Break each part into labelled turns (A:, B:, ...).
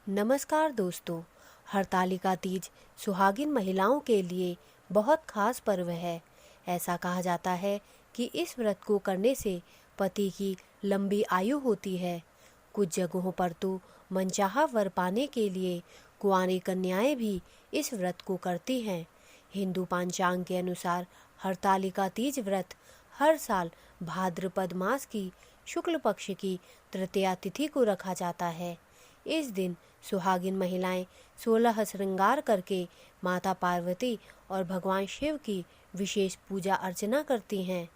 A: नमस्कार दोस्तों। हरतालिका तीज सुहागिन महिलाओं के लिए बहुत खास पर्व है। ऐसा कहा जाता है कि इस व्रत को करने से पति की लंबी आयु होती है। कुछ जगहों पर तो मनचाहा वर पाने के लिए कुंवारी कन्याएं भी इस व्रत को करती हैं। हिंदू पंचांग के अनुसार हरतालिका तीज व्रत हर साल भाद्रपद मास की शुक्ल पक्ष की तृतीया तिथि को रखा जाता है। इस दिन सुहागिन महिलाएं 16 श्रृंगार करके माता पार्वती और भगवान शिव की विशेष पूजा अर्चना करती हैं।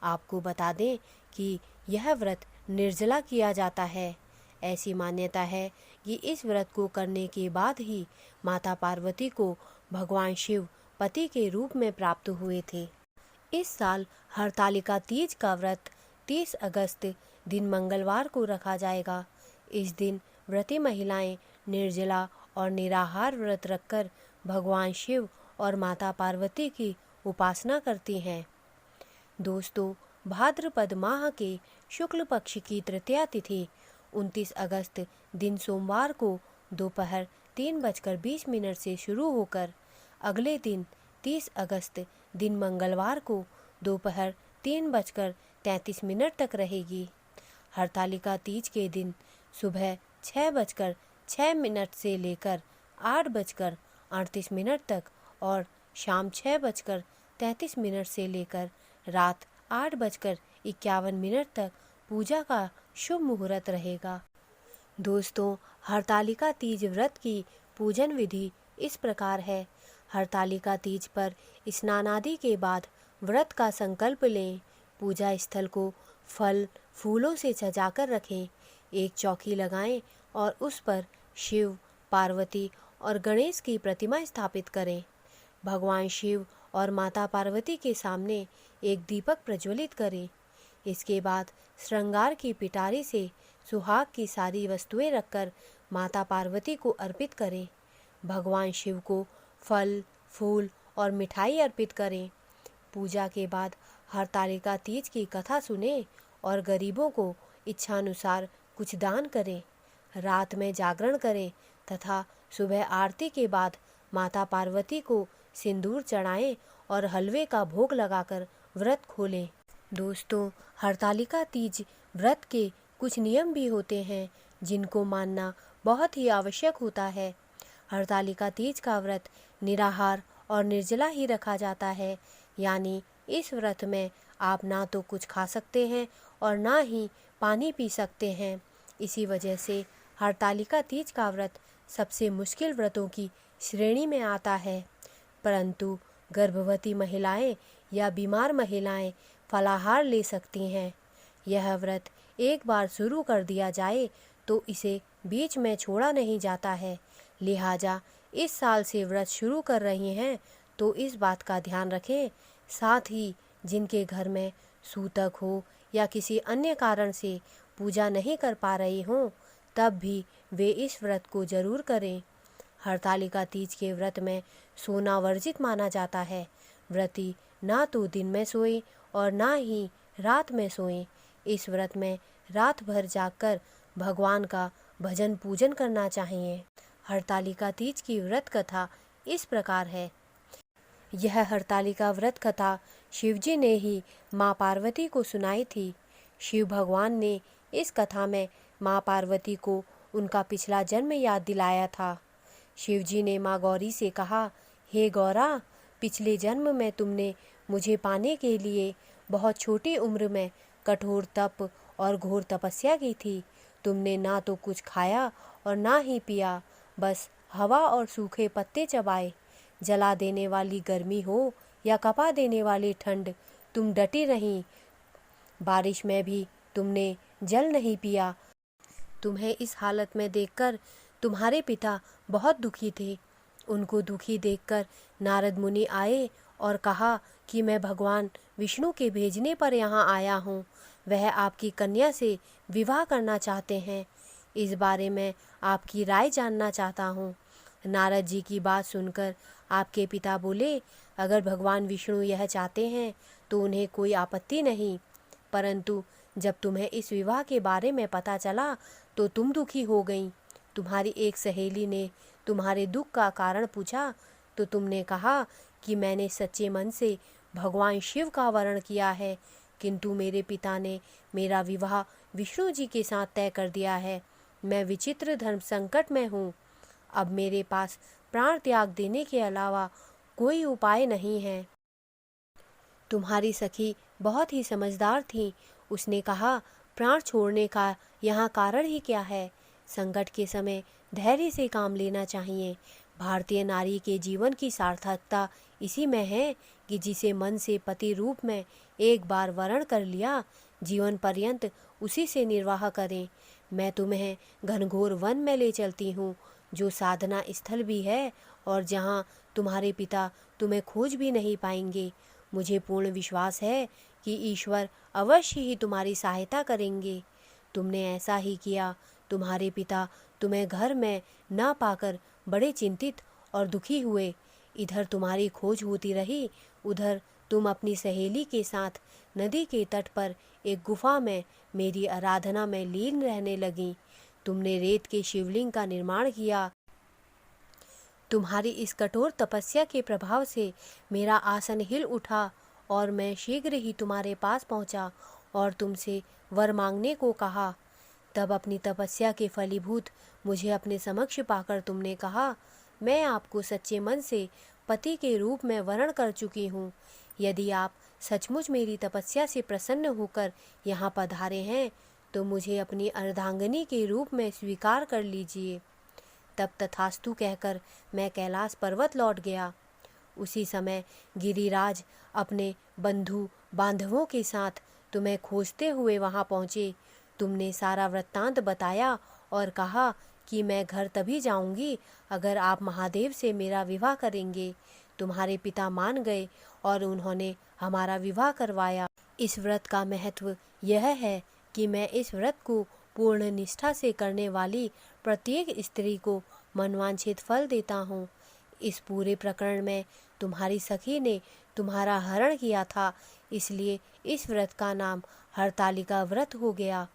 A: आपको बता दें कि यह व्रत निर्जला किया जाता है। ऐसी मान्यता है कि इस व्रत को करने के बाद ही माता पार्वती को भगवान शिव पति के रूप में प्राप्त हुए थे। इस साल हरतालिका तीज का व्रत 30 अगस्त दिन मंगलवार को रखा जाएगा। इस दिन व्रती महिलाएं निर्जला और निराहार व्रत रखकर भगवान शिव और माता पार्वती की उपासना करती हैं। दोस्तों, भाद्रपद माह के शुक्ल पक्ष की तृतीया तिथि 29 अगस्त दिन सोमवार को दोपहर 3:20 से शुरू होकर अगले दिन 30 अगस्त दिन मंगलवार को दोपहर 3:33 तक रहेगी। हरतालिका तीज के दिन सुबह 6:06 से लेकर 8:38 तक और शाम 6:33 से लेकर रात 8:51 तक पूजा का शुभ मुहूर्त रहेगा। दोस्तों, हरतालिका तीज व्रत की पूजन विधि इस प्रकार है। हरतालिका तीज पर स्नान आदि के बाद व्रत का संकल्प लें। पूजा स्थल को फल फूलों से सजाकर रखें। एक चौकी लगाएं और उस पर शिव, पार्वती और गणेश की प्रतिमा स्थापित करें। भगवान शिव और माता पार्वती के सामने एक दीपक प्रज्वलित करें। इसके बाद श्रृंगार की पिटारी से सुहाग की सारी वस्तुएं रखकर माता पार्वती को अर्पित करें। भगवान शिव को फल, फूल और मिठाई अर्पित करें। पूजा के बाद हरतालिका तीज की कथा सुनें और गरीबों को इच्छानुसार कुछ दान करें। रात में जागरण करें तथा सुबह आरती के बाद माता पार्वती को सिंदूर चढ़ाएं और हलवे का भोग लगाकर व्रत खोलें। दोस्तों, हरतालिका तीज व्रत के कुछ नियम भी होते हैं जिनको मानना बहुत ही आवश्यक होता है। हरतालिका तीज का व्रत निराहार और निर्जला ही रखा जाता है, यानी इस व्रत में आप ना तो कुछ खा सकते हैं और ना ही पानी पी सकते हैं। इसी वजह से हरतालिका तीज का व्रत सबसे मुश्किल व्रतों की श्रेणी में आता है। परंतु गर्भवती महिलाएं या बीमार महिलाएं फलाहार ले सकती हैं। यह व्रत एक बार शुरू कर दिया जाए तो इसे बीच में छोड़ा नहीं जाता है। लिहाजा इस साल से व्रत शुरू कर रही हैं तो इस बात का ध्यान रखें। साथ ही जिनके घर में सूतक हो या किसी अन्य कारण से पूजा नहीं कर पा रही हों, तब भी वे इस व्रत को जरूर करें। हरतालिका तीज के व्रत में सोना वर्जित माना जाता है। व्रती ना तो दिन में सोए और ना ही रात में सोए। इस व्रत में रात भर जागकर भगवान का भजन पूजन करना चाहिए। हरतालिका तीज की व्रत कथा इस प्रकार है। यह हरतालिका व्रत कथा शिवजी ने ही माँ पार्वती को सुनाई थी। शिव भगवान ने इस कथा में माँ पार्वती को उनका पिछला जन्म याद दिलाया था। शिवजी ने माँ गौरी से कहा, हे गौरा, पिछले जन्म में तुमने मुझे पाने के लिए बहुत छोटी उम्र में कठोर तप और घोर तपस्या की थी। तुमने ना तो कुछ खाया और ना ही पिया, बस हवा और सूखे पत्ते चबाए। जला देने वाली गर्मी हो या कपा देने वाली ठंड, तुम डटी रहीं। बारिश में भी तुमने जल नहीं पिया। तुम्हें इस हालत में देखकर तुम्हारे पिता बहुत दुखी थे। उनको दुखी देखकर नारद मुनि आए और कहा कि मैं भगवान विष्णु के भेजने पर यहाँ आया हूँ। वह आपकी कन्या से विवाह करना चाहते हैं। इस बारे में आपकी राय जानना चाहता हूँ। नारद जी की बात सुनकर आपके पिता बोले, अगर भगवान विष्णु यह चाहते हैं तो उन्हें कोई आपत्ति नहीं, परंतु जब तुम्हें इस विवाह के बारे में पता चला तो तुम दुखी हो गईं। तुम्हारी एक सहेली ने तुम्हारे दुख का कारण पूछा तो तुमने कहा कि मैंने सच्चे मन से भगवान शिव का वरण किया है, किंतु मेरे पिता ने मेरा विवाह विष्णु जी के साथ तय कर दिया है। मैं विचित्र धर्म संकट में हूँ। अब मेरे पास प्राण त्याग देने के अलावा कोई उपाय नहीं है। तुम्हारी सखी बहुत ही समझदार थी। उसने कहा, प्राण छोड़ने का यहाँ कारण ही क्या है? संकट के समय धैर्य से काम लेना चाहिए। भारतीय नारी के जीवन की सार्थकता इसी में है कि जिसे मन से पति रूप में एक बार वरण कर लिया, जीवन पर्यंत उसी से निर्वाह करें। मैं तुम्हें घनघोर वन में ले चलती हूँ, जो साधना स्थल भी है और जहाँ तुम्हारे पिता तुम्हें खोज भी नहीं पाएंगे। मुझे पूर्ण विश्वास है कि ईश्वर अवश्य ही तुम्हारी सहायता करेंगे। तुमने ऐसा ही किया। तुम्हारे पिता तुम्हें घर में न पाकर बड़े चिंतित और दुखी हुए। इधर तुम्हारी खोज होती रही, उधर तुम अपनी सहेली के साथ नदी के तट पर एक गुफा में मेरी आराधना में लीन रहने लगी। तुमने रेत के शिवलिंग का निर्माण किया। तुम्हारी इस कठोर तपस्या के प्रभाव से मेरा आसन हिल उठा और मैं शीघ्र ही तुम्हारे पास पहुंचा और तुमसे वर मांगने को कहा। तब अपनी तपस्या के फलीभूत मुझे अपने समक्ष पाकर तुमने कहा, मैं आपको सच्चे मन से पति के रूप में वरण कर चुकी हूँ। यदि आप सचमुच मेरी तपस्या से प्रसन्न होकर यहाँ पधारे हैं तो मुझे अपनी अर्धांगिनी के रूप में स्वीकार कर लीजिए। तब तथास्तु कहकर मैं कैलाश पर्वत लौट गया। उसी समय गिरिराज अपने बंधु बांधवों के साथ तुम्हें खोजते हुए वहां पहुंचे। तुमने सारा वृत्तांत बताया और कहा कि मैं घर तभी जाऊंगी अगर आप महादेव से मेरा विवाह करेंगे। तुम्हारे पिता मान गए और उन्होंने हमारा विवाह करवाया। इस व्रत का महत्व यह है कि मैं इस व्रत को पूर्ण निष्ठा से करने वाली प्रत्येक स्त्री को मनवांछित फल देता हूँ। इस पूरे प्रकरण में तुम्हारी सखी ने तुम्हारा हरण किया था, इसलिए इस व्रत का नाम हरतालिका व्रत हो गया।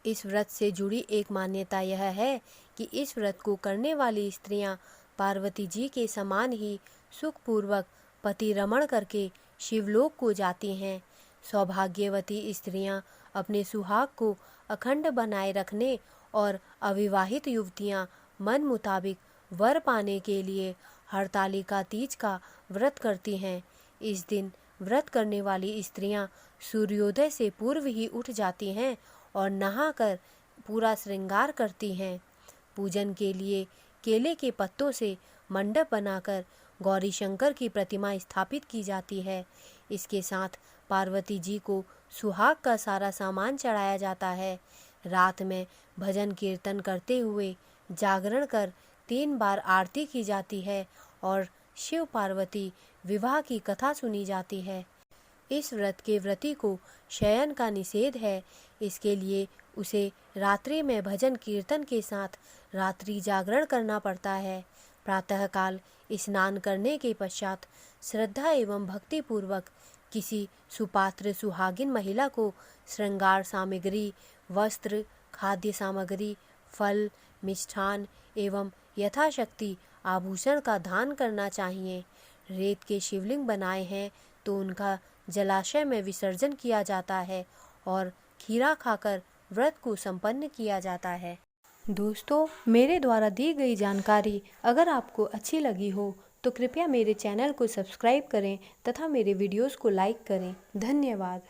A: इस व्रत से जुड़ी एक मान्यता यह है कि इस व्रत को करने वाली स्त्रियां पार्वती जी के समान ही सुखपूर्वक पति रमण करके शिवलोक को जाती हैं। सौभाग्यवती स्त्रियां अपने सुहाग को अखंड बनाए रखने और अविवाहित युवतियां मन मुताबिक वर पाने के लिए हरतालिका तीज का व्रत करती हैं। इस दिन व्रत करने वाली स्त्रियां सूर्योदय से पूर्व ही उठ जाती हैं और नहाकर पूरा श्रृंगार करती हैं। पूजन के लिए केले के पत्तों से मंडप बनाकर गौरी शंकर की प्रतिमा स्थापित की जाती है। इसके साथ पार्वती जी को सुहाग का सारा सामान चढ़ाया जाता है। रात में भजन कीर्तन करते हुए जागरण कर 3 बार आरती की जाती है और शिव पार्वती विवाह की कथा सुनी जाती है। इस व्रत के व्रती को शयन का निषेध है, इसके लिए उसे रात्रि में भजन कीर्तन के साथ रात्रि जागरण करना पड़ता है। प्रातःकाल स्नान करने के पश्चात श्रद्धा एवं भक्ति पूर्वक किसी सुपात्र सुहागिन महिला को श्रृंगार सामग्री, वस्त्र, खाद्य सामग्री, फल, मिष्ठान एवं यथाशक्ति आभूषण का दान करना चाहिए। रेत के शिवलिंग बनाए हैं तो उनका जलाशय में विसर्जन किया जाता है और खीरा खाकर व्रत को संपन्न किया जाता है। दोस्तों, मेरे द्वारा दी गई जानकारी अगर आपको अच्छी लगी हो तो कृपया मेरे चैनल को सब्सक्राइब करें तथा मेरे वीडियोस को लाइक करें। धन्यवाद।